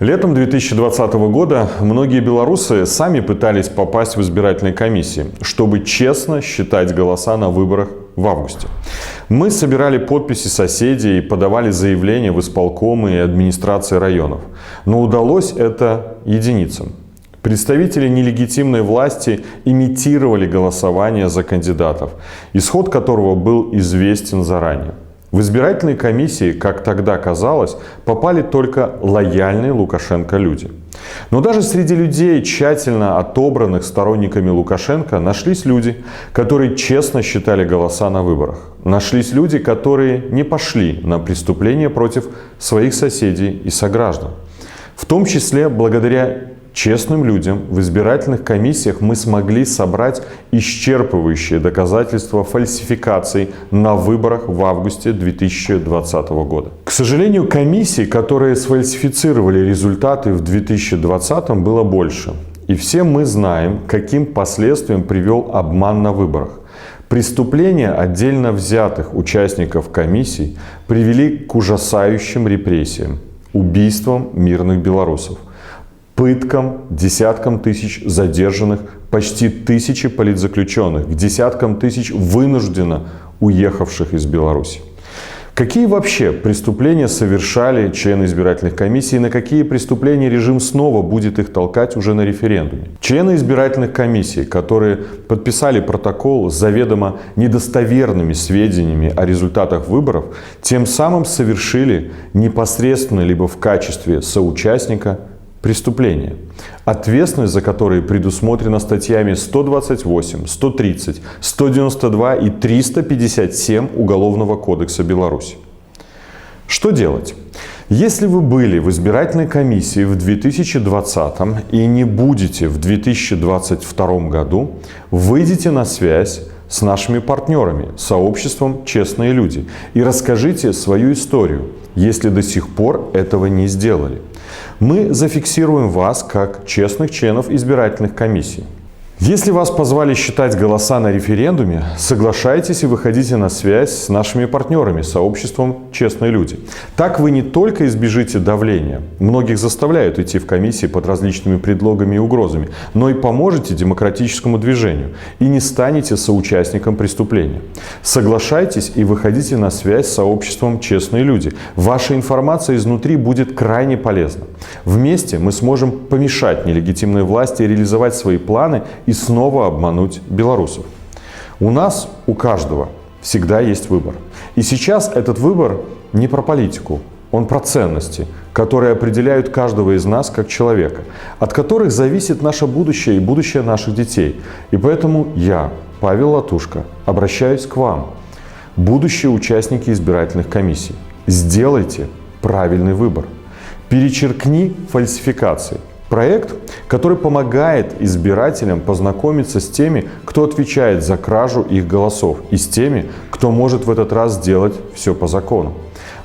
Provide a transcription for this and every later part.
Летом 2020 года многие белорусы сами пытались попасть в избирательные комиссии, чтобы честно считать голоса на выборах в августе. Мы собирали подписи соседей и подавали заявления в исполкомы и администрации районов. Но удалось это единицам. Представители нелегитимной власти имитировали голосование за кандидатов, исход которого был известен заранее. В избирательные комиссии, как тогда казалось, попали только лояльные Лукашенко люди. Но даже среди людей, тщательно отобранных сторонниками Лукашенко, нашлись люди, которые честно считали голоса на выборах. Нашлись люди, которые не пошли на преступления против своих соседей и сограждан. В том числе благодаря честным людям в избирательных комиссиях мы смогли собрать исчерпывающие доказательства фальсификаций на выборах в августе 2020 года. К сожалению, комиссий, которые сфальсифицировали результаты в 2020, было больше. И все мы знаем, каким последствиям привел обман на выборах. Преступления отдельно взятых участников комиссий привели к ужасающим репрессиям, убийствам мирных белорусов, пыткам, десяткам тысяч задержанных, почти 1000 политзаключенных, к десяткам тысяч вынужденно уехавших из Беларуси. Какие вообще преступления совершали члены избирательных комиссий и на какие преступления режим снова будет их толкать уже на референдуме? Члены избирательных комиссий, которые подписали протокол с заведомо недостоверными сведениями о результатах выборов, тем самым совершили непосредственно либо в качестве соучастника преступления, ответственность за которые предусмотрена статьями 128, 130, 192 и 357 Уголовного кодекса Беларуси. Что делать? Если вы были в избирательной комиссии в 2020 и не будете в 2022 году, выйдите на связь с нашими партнерами, сообществом «Честные люди» и расскажите свою историю, если до сих пор этого не сделали. Мы зафиксируем вас как честных членов избирательных комиссий. Если вас позвали считать голоса на референдуме, соглашайтесь и выходите на связь с нашими партнерами, сообществом «Честные люди». Так вы не только избежите давления, многих заставляют идти в комиссии под различными предлогами и угрозами, но и поможете демократическому движению и не станете соучастником преступления. Соглашайтесь и выходите на связь с сообществом «Честные люди». Ваша информация изнутри будет крайне полезна. Вместе мы сможем помешать нелегитимной власти реализовать свои планы и снова обмануть белорусов. У нас, у каждого, всегда есть выбор. И сейчас этот выбор не про политику, он про ценности, которые определяют каждого из нас как человека, от которых зависит наше будущее и будущее наших детей. И поэтому я, Павел Латушко, обращаюсь к вам, будущие участники избирательных комиссий. Сделайте правильный выбор. Перечеркни фальсификации. Проект, который помогает избирателям познакомиться с теми, кто отвечает за кражу их голосов, и с теми, кто может в этот раз сделать все по закону.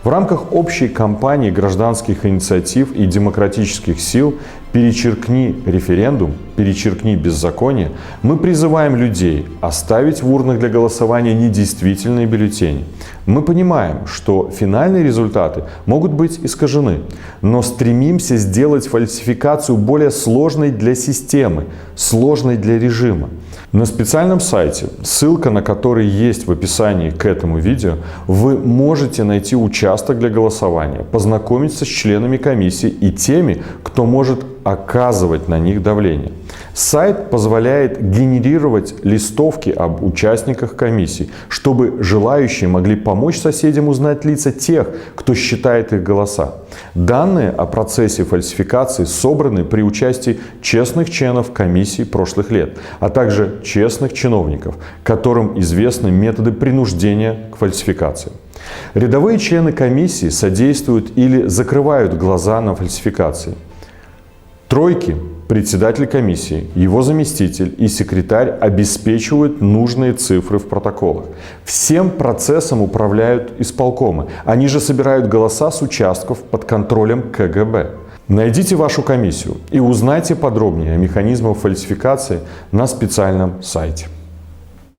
В рамках общей кампании гражданских инициатив и демократических сил «Перечеркни референдум», «Перечеркни беззаконие» мы призываем людей оставить в урнах для голосования недействительные бюллетени. Мы понимаем, что финальные результаты могут быть искажены, но стремимся сделать фальсификацию более сложной для системы, сложной для режима. На специальном сайте, ссылка на который есть в описании к этому видео, вы можете найти участок для голосования, познакомиться с членами комиссии и теми, кто может оказывать на них давление. Сайт позволяет генерировать листовки об участниках комиссий, чтобы желающие могли помочь соседям узнать лица тех, кто считает их голоса. Данные о процессе фальсификации собраны при участии честных членов комиссий прошлых лет, а также честных чиновников, которым известны методы принуждения к фальсификации. Рядовые члены комиссии содействуют или закрывают глаза на фальсификации. Тройки, председатель комиссии, его заместитель и секретарь обеспечивают нужные цифры в протоколах. Всем процессом управляют исполкомы. Они же собирают голоса с участков под контролем КГБ. Найдите вашу комиссию и узнайте подробнее о механизмах фальсификации на специальном сайте.